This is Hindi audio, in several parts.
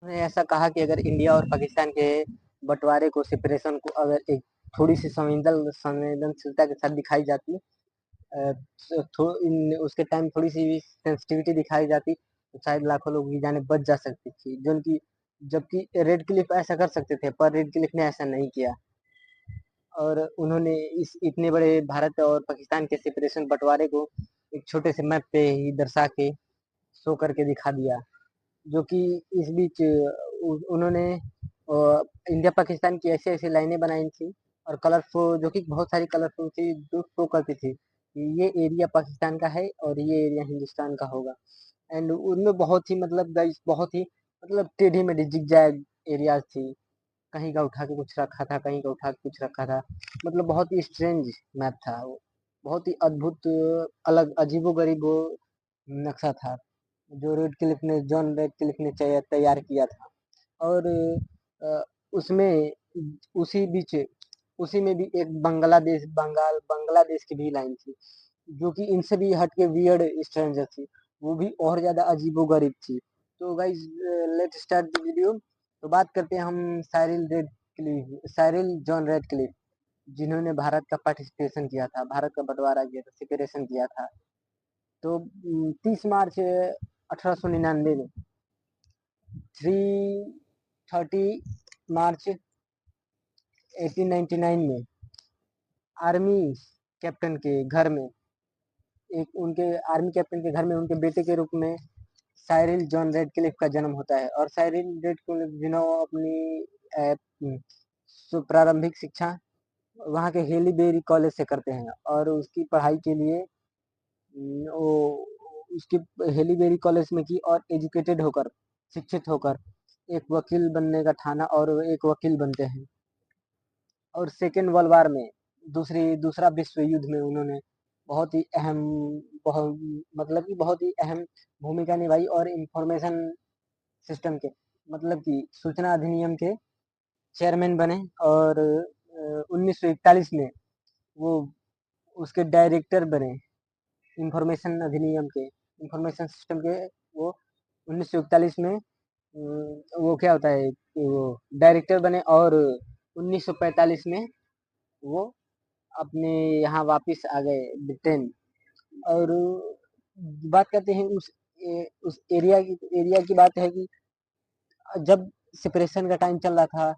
उन्होंने ऐसा कहा कि अगर इंडिया और पाकिस्तान के बंटवारे को, सेपरेशन को अगर एक थोड़ी-सी संवेदनशीलता के साथ दिखाई जाती, अ, उसके टाइम थोड़ी-सी भी सेंसिटिविटी दिखाई जाती, तो शायद लाखों लोगों की जानें बच जा सकती थी। जबकि रेड क्लिफ ऐसा कर सकते थे, पर रेड क्लिफ ने ऐसा नहीं किया। और उन्होंने इस इतने बड़े भारत और पाकिस्तान के सेपरेशन, बंटवारे को एक छोटे से मैप पे ही दर्शा के, शो करके दिखा दिया। जो कि इस बीच उन्होंने इंडिया पाकिस्तान की ऐसी ऐसी लाइनें बनाई थी और कलरफुल, जो कि बहुत सारी कलरफुल थी, जो शो करती थी कि ये एरिया पाकिस्तान का है और ये एरिया हिंदुस्तान का होगा। एंड उनमें बहुत ही मतलब गाइस, बहुत ही मतलब टेढ़ी मेढ़ी जिगजैग एरियाज थी। कहीं का उठा के कुछ रखा था, कहीं का उठा के कुछ रखा था। मतलब बहुत ही स्ट्रेंज मैप था वो। बहुत ही अद्भुत, अलग, अजीबो-गरीब वो नक्शा था, जो जॉन रेड क्लिफ ने तैयार किया था। और अ, उसमें उसी बीच उसी में भी एक बांग्लादेश की भी लाइन थी, जो कि इनसे भी हट के वियर्ड स्ट्रेंजर थी। वो भी और ज़्यादा अजीबो-गरीब थी। तो guys, let's start the video. तो बात करते हैं हम साइरिल जॉन रेडक्लिफ, जिन्होंने भारत का पार्टिसिपेशन किया था, भारत का बंटवारा किया था, सेपरेशन किया था। तो 30 मार्च 1899 में, 330 मार्च 1899 में आर्मी कैप्टन के घर में, एक उनके आर्मी कैप्टन के घर में उनके बेटे के रूप में साइरिल जॉन रेडक्लिफ का जन्म होता है। और साइरिल रेडक्लिफ जिन्होंने अपनी प्रारंभिक शिक्षा वहाँ के हेलीबेरी कॉलेज से करते हैं, और उसकी पढ़ाई के लिए वो उसकी हेलीबेरी कॉलेज में की, और एजुकेटेड होकर, शिक्षित होकर एक वकील बनने का ठाना, और एक वकील बनते हैं। और सेकेंड वर्ल्ड वार में, दूसरा विश्व युद्ध में उन्होंने बहुत ही अहम बहुत मतलब कि बहुत ही अहम भूमिका निभाई, और इंफॉर्मेशन सिस्टम के, मतलब कि सूचना अधिनियम के चेयरमैन बने। और 1941 में वो उसके डायरेक्टर बने, इंफॉर्मेशन अधिनियम के, इंफॉर्मेशन सिस्टम के। वो 1941 में वो क्या होता है कि वो डायरेक्टर बने, और 1945 में वो अपने यहाँ वापस आ गए, ब्रिटेन। और बात करते हैं उस एरिया की बात है कि जब सेपरेशन का टाइम चल रहा था,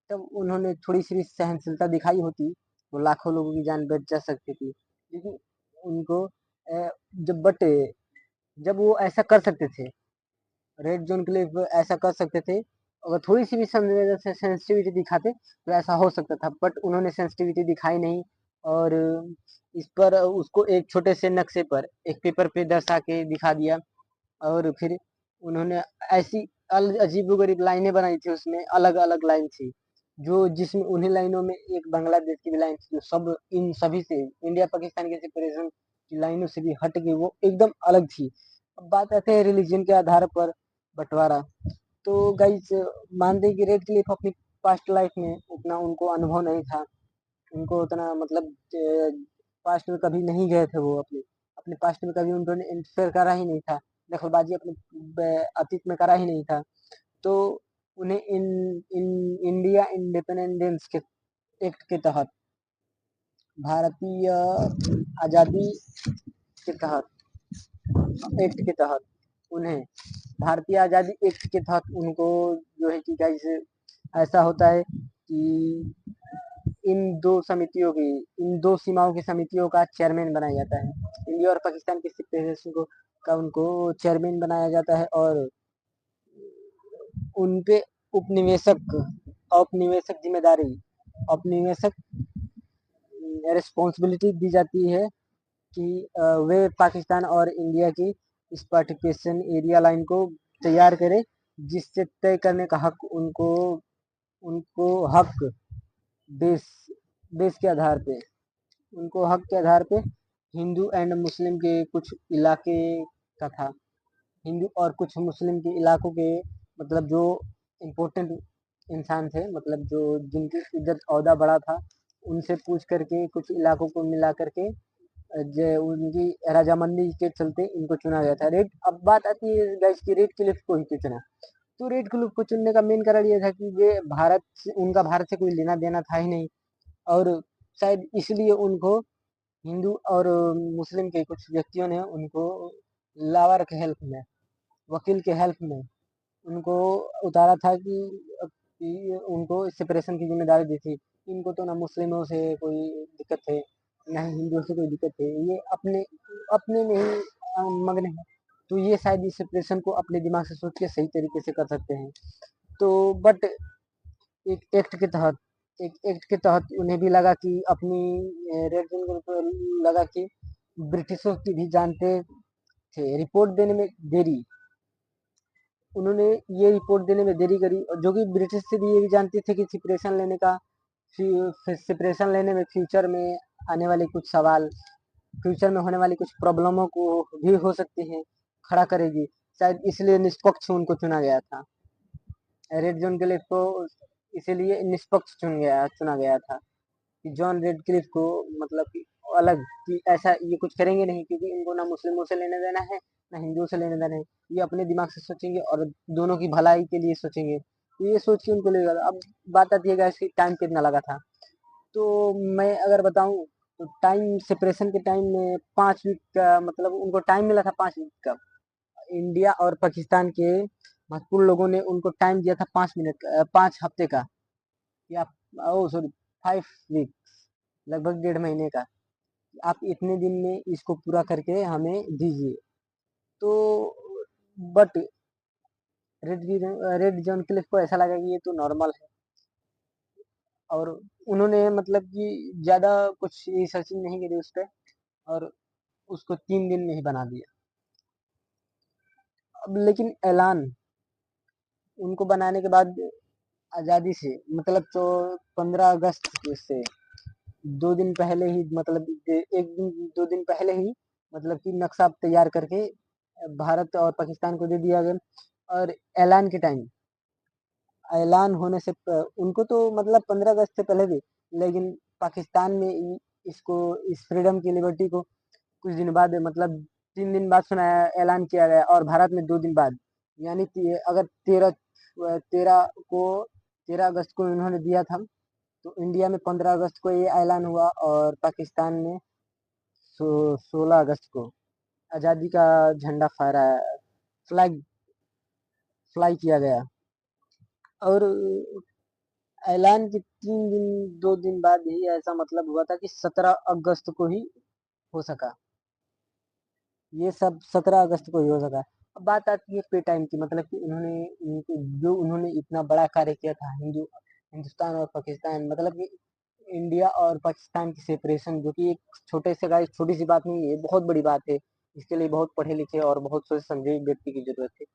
तब उन्होंने थोड़ी सी भी सहनशीलता दिखाई होती, तो लाखों लोगों की जान बच जा सकती थी। लेकिन उनको जब बट जब वो ऐसा कर सकते थे, रेड जोन के लिए ऐसा कर सकते थे, अगर थोड़ी सी भी सेंसिटिविटी दिखाते तो ऐसा हो सकता था, बट उन्होंने सेंसिटिविटी दिखाई नहीं। और इस पर उसको एक छोटे से नक्शे पर, एक पेपर पे दर्शा के दिखा दिया। और फिर उन्होंने ऐसी अजीबोगरीब लाइनें बनाई थी, उसमें अलग अलग लाइन थी, जो जिसमें उन्हीं लाइनों में एक बांग्लादेश की भी लाइन थी, जो सब इन सभी से, इंडिया पाकिस्तान के सेपरेशन की लाइनों से भी हट के वो एकदम अलग थी। अब बात आते हैं रिलीजन के आधार पर बंटवारा। तो गाइस, मानते हैं कि रेड क्लिफ अपनी पास्ट लाइफ में उतना उनको अनुभव नहीं था, उनको उतना मतलब पास्ट में कभी नहीं गए थे वो, अपने अपने पास्ट में कभी उन्होंने इंटरफेयर करा ही नहीं था, दखलबाजी अपने अतीत में करा ही नहीं था। तो उन्हें इन इन इंडिया इंडिपेंडेंस के एक्ट के तहत, भारतीय आज़ादी के तहत, एक्ट के तहत उन्हें, भारतीय आज़ादी एक्ट के तहत उनको, जो है कि कैसे ऐसा होता है कि इन दो सीमाओं की समितियों का चेयरमैन बनाया जाता है। इंडिया और पाकिस्तान के सेपरेशन उनको चेयरमैन बनाया जाता है, और उनपे उपनिवेशक औपनिवेशक जिम्मेदारी औपनिवेशक रिस्पॉन्सिबिलिटी दी जाती है कि वे पाकिस्तान और इंडिया की इस पार्टिकुलेशन एरिया लाइन को तैयार करें, जिससे तय करने का हक उनको उनको हक देश देश के आधार पे, उनको हक के आधार पे हिंदू एंड मुस्लिम के कुछ इलाके का था। हिंदू और कुछ मुस्लिम के इलाकों के, मतलब जो इम्पोर्टेंट इंसान थे, मतलब जो जिनकी इज्जत ओहदा बड़ा था, उनसे पूछ करके कुछ इलाकों को मिला करके जो उनकी रजामंदी के चलते इनको चुना गया था। अब बात आती है गाइस की रेड क्लिफ को ही क्यों चुना। तो रेड क्लिफ को चुनने का मेन कारण ये था कि ये उनका भारत से कोई लेना देना था ही नहीं, और शायद इसलिए उनको हिंदू और मुस्लिम के कुछ व्यक्तियों ने उनको लावर के हेल्प में, वकील के हेल्प में उनको उतारा था कि उनको सेपरेशन की जिम्मेदारी दी थी। इनको तो ना मुस्लिमों से कोई दिक्कत है, ना ही हिंदुओं से कोई दिक्कत है, ये अपने अपने में ही मग्न है। तो ये शायद इस सेपरेशन को अपने दिमाग से सोच के सही तरीके से कर सकते हैं। तो बट एक एक्ट के तहत उन्हें भी लगा कि अपनी रेड जोन को लगा कि ब्रिटिशों की भी जानते थे रिपोर्ट देने में देरी, उन्होंने ये रिपोर्ट देने में देरी करी, और जो कि ब्रिटिश से भी ये भी जानते थे कि सेपरेशन लेने में फ्यूचर में आने वाले कुछ सवाल, फ्यूचर में होने वाली कुछ प्रॉब्लमों को भी हो सकती है, खड़ा करेगी। शायद इसलिए निष्पक्ष उनको चुना गया था, रेड जोन के लिए तो इसीलिए निष्पक्ष चुना गया था कि जॉन रेडक्लिफ को, मतलब कि अलग, कि ऐसा ये कुछ करेंगे नहीं, क्योंकि इनको ना मुस्लिमों से लेने देना है, ना हिंदुओं से लेने देना है। ये अपने दिमाग से सोचेंगे और दोनों की भलाई के लिए सोचेंगे। तो ये सोच के उनको लेगा। अब बात आती है गाइस कि टाइम कितना लगा था। तो मैं अगर बताऊं तो टाइम सेपरेशन के टाइम में 5 वीक का, मतलब उनको टाइम मिला था 5 वीक का। इंडिया और पाकिस्तान के महत्वपूर्ण लोगों ने उनको टाइम दिया था 5 मिनट, 5 हफ्ते का, या ओ सॉरी 5 वीक, लगभग 1.5 महीने का। आप इतने दिन में इसको पूरा करके हमें दीजिए। तो बट रेड जॉन क्लिफ को ऐसा लगा कि ये तो नॉर्मल है, और उन्होंने मतलब कि ज़्यादा कुछ रिसर्चिंग नहीं करी उस पर, और उसको 3 दिन में ही बना दिया। अब लेकिन ऐलान उनको बनाने के बाद आज़ादी से, मतलब तो 15 अगस्त से 2 दिन पहले ही, मतलब एक दिन 2 दिन पहले ही, मतलब कि नक्शा तैयार करके भारत और पाकिस्तान को दे दिया गया। और ऐलान के टाइम, ऐलान होने से उनको तो मतलब 15 अगस्त से पहले भी, लेकिन पाकिस्तान में इसको, इस फ्रीडम की लिबर्टी को कुछ दिन बाद, मतलब 3 दिन बाद सुनाया, ऐलान किया गया, और भारत में 2 दिन बाद, यानी अगर 13 अगस्त को इन्होंने दिया था, तो इंडिया में 15 अगस्त को ये ऐलान हुआ, और पाकिस्तान में 16 अगस्त को आज़ादी का झंडा फहराया, फ्लैग फ्लाई किया गया। और ऐलान के 2 दिन बाद ही ऐसा मतलब हुआ था कि 17 अगस्त को ही हो सका, ये सब 17 अगस्त को ही हो सका। अब बात आती है पे टाइम की, मतलब कि उन्होंने इतना बड़ा कार्य किया था, हिंदुस्तान और पाकिस्तान, मतलब कि इंडिया और पाकिस्तान की सेपरेशन, जो कि एक छोटी सी बात नहीं है, बहुत बड़ी बात है। इसके लिए बहुत पढ़े लिखे और बहुत सोच समझे व्यक्ति की जरूरत है।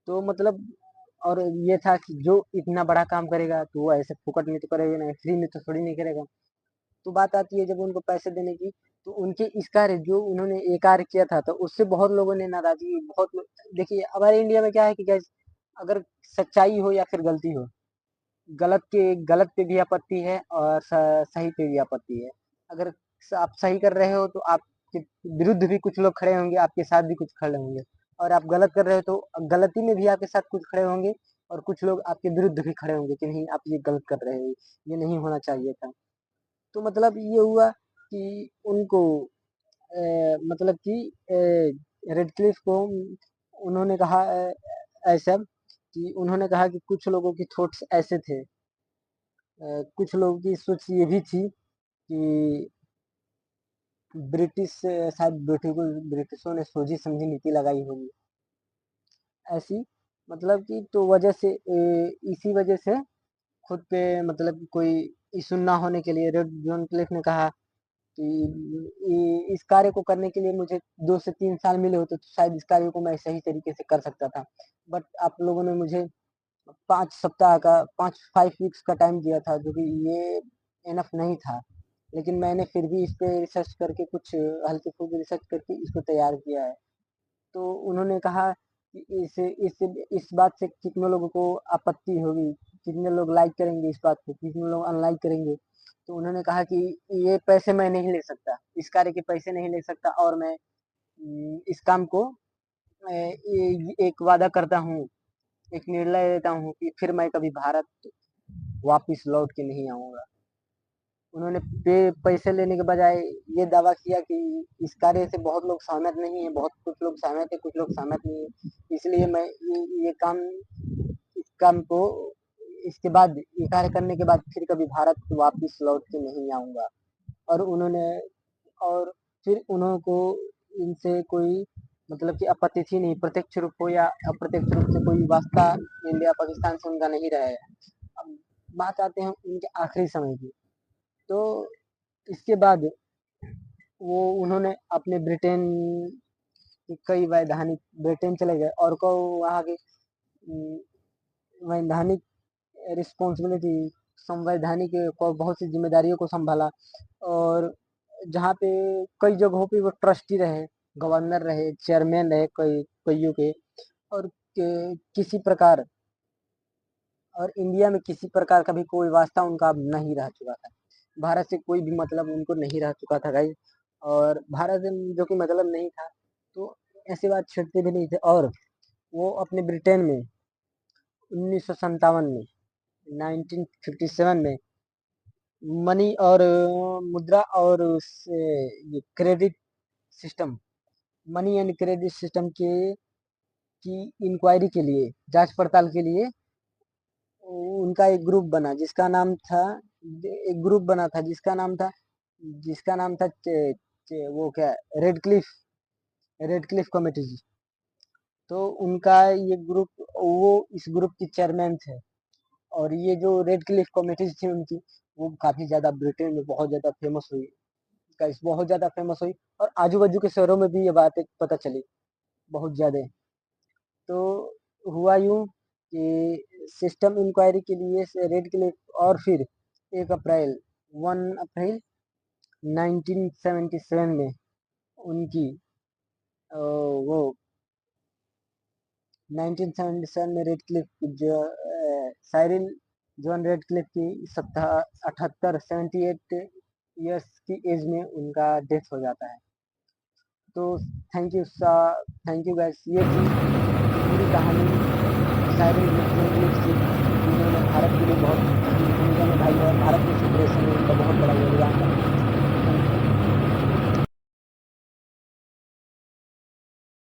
तो मतलब, और ये था कि जो इतना बड़ा काम करेगा तो वो ऐसे फुकट में तो करेगा नहीं, फ्री में तो थोड़ी नहीं करेगा। तो बात आती है जब उनको पैसे देने की, तो उनके इस कार्य, जो उन्होंने ये कार्य किया था, तो उससे बहुत लोगों ने नाराजगी, देखिए हमारे इंडिया में क्या है कि guys, अगर सच्चाई हो या फिर गलती हो, गलत पे भी आपत्ति है और सही पे भी आपत्ति है। अगर आप सही कर रहे हो तो आपके विरुद्ध भी कुछ लोग खड़े होंगे, आपके साथ भी कुछ खड़े होंगे, और आप गलत कर रहे हो तो गलती में भी आपके साथ कुछ खड़े होंगे, और कुछ लोग आपके विरुद्ध भी खड़े होंगे कि नहीं, आप ये गलत कर रहे हो, ये नहीं होना चाहिए था। तो मतलब ये हुआ कि उनको मतलब कि रेडक्लिफ को उन्होंने कहा, ऐसा कि उन्होंने कहा कि कुछ लोगों की थॉट्स ऐसे थे, कुछ लोगों की सोच ये भी थी कि ब्रिटिशों ने सोची समझी नीति लगाई होगी, ऐसी, मतलब कि तो वजह से इसी वजह से खुद पे, मतलब कोई इशू ना होने के लिए रेड जॉन क्लिफ ने कहा कि इस कार्य को करने के लिए मुझे 2 से 3 साल मिले होते तो शायद इस कार्य को मैं सही तरीके से कर सकता था, बट आप लोगों ने मुझे 5 सप्ताह का 5 वीक्स का टाइम दिया था, जो कि ये इनफ नहीं था। लेकिन मैंने फिर भी इस पे रिसर्च करके, कुछ हल्की फुल्की रिसर्च करके इसको तैयार किया है। तो उन्होंने कहा कि इस बात से कितने लोगों को आपत्ति होगी, कितने लोग लाइक करेंगे इस बात को, कितने लोग अनलाइक करेंगे। तो उन्होंने कहा कि ये पैसे मैं नहीं ले सकता, इस कार्य के पैसे नहीं ले सकता, और मैं इस काम को एक वादा करता हूँ एक निर्णय लेता हूँ कि फिर मैं कभी भारत वापिस लौट के नहीं आऊँगा। उन्होंने पैसे लेने के बजाय ये दावा किया कि इस कार्य से बहुत लोग सहमत नहीं है, बहुत कुछ लोग सहमत है, कुछ लोग सहमत नहीं है, इसलिए मैं ये काम, इस काम को, इसके बाद ये कार्य करने के बाद फिर कभी भारत वापिस लौट के नहीं आऊँगा। और उन्होंने, और फिर उनको इनसे कोई मतलब कि आपत्ति थी नहीं, प्रत्यक्ष रूप हो या अप्रत्यक्ष रूप से कोई वास्ता इंडिया पाकिस्तान से उनका नहीं रहा है। अब बात आते हैं उनके आखिरी समय की। तो इसके बाद वो उन्होंने अपने ब्रिटेन की कई वैधानिक, ब्रिटेन चले गए और को वहाँ के वैधानिक रिस्पॉन्सिबिलिटी, संवैधानिक को बहुत सी जिम्मेदारियों को संभाला। और जहाँ पे कई जगहों पे वो ट्रस्टी रहे, गवर्नर रहे, चेयरमैन रहे कईयों के। और किसी प्रकार, और इंडिया में किसी प्रकार का भी कोई वास्ता उनका अब नहीं रह चुका था। भारत से कोई भी मतलब उनको नहीं रह चुका था गाइस। और भारत से जो कि मतलब नहीं था, तो ऐसी बात छेड़ते भी नहीं थे। और वो अपने ब्रिटेन में 1957 में, 1957 में मनी और मुद्रा और ये credit system, money and credit system के की इंक्वायरी के लिए, जांच पड़ताल के लिए उनका एक ग्रुप बना जिसका नाम था, एक ग्रुप बना था जिसका नाम था वो क्या, रेड क्लिफ कमेटी जी। तो उनका ये ग्रुप, वो इस ग्रुप की चेयरमैन थे। और ये जो रेड क्लिफ कमेटीज थी उनकी, वो काफी ज्यादा ब्रिटेन में बहुत ज्यादा फेमस हुई, गाइस बहुत ज्यादा फेमस हुई। और आजू बाजू के शहरों में भी ये बातें पता चली बहुत ज्यादा। तो हुआ यूं कि सिस्टम इंक्वायरी के लिए से रेड क्लिफ, और फिर 1 अप्रैल 1 अप्रैल 1977 में उनकी वो 1977 में रेड क्लिफ जो साइरिल जॉन रेड क्लिफ की 78 ईयर्स की एज में उनका डेथ हो जाता है। तो thank you thank you guys, ये थी पूरी कहानी साइरिल रेड क्लिफ की।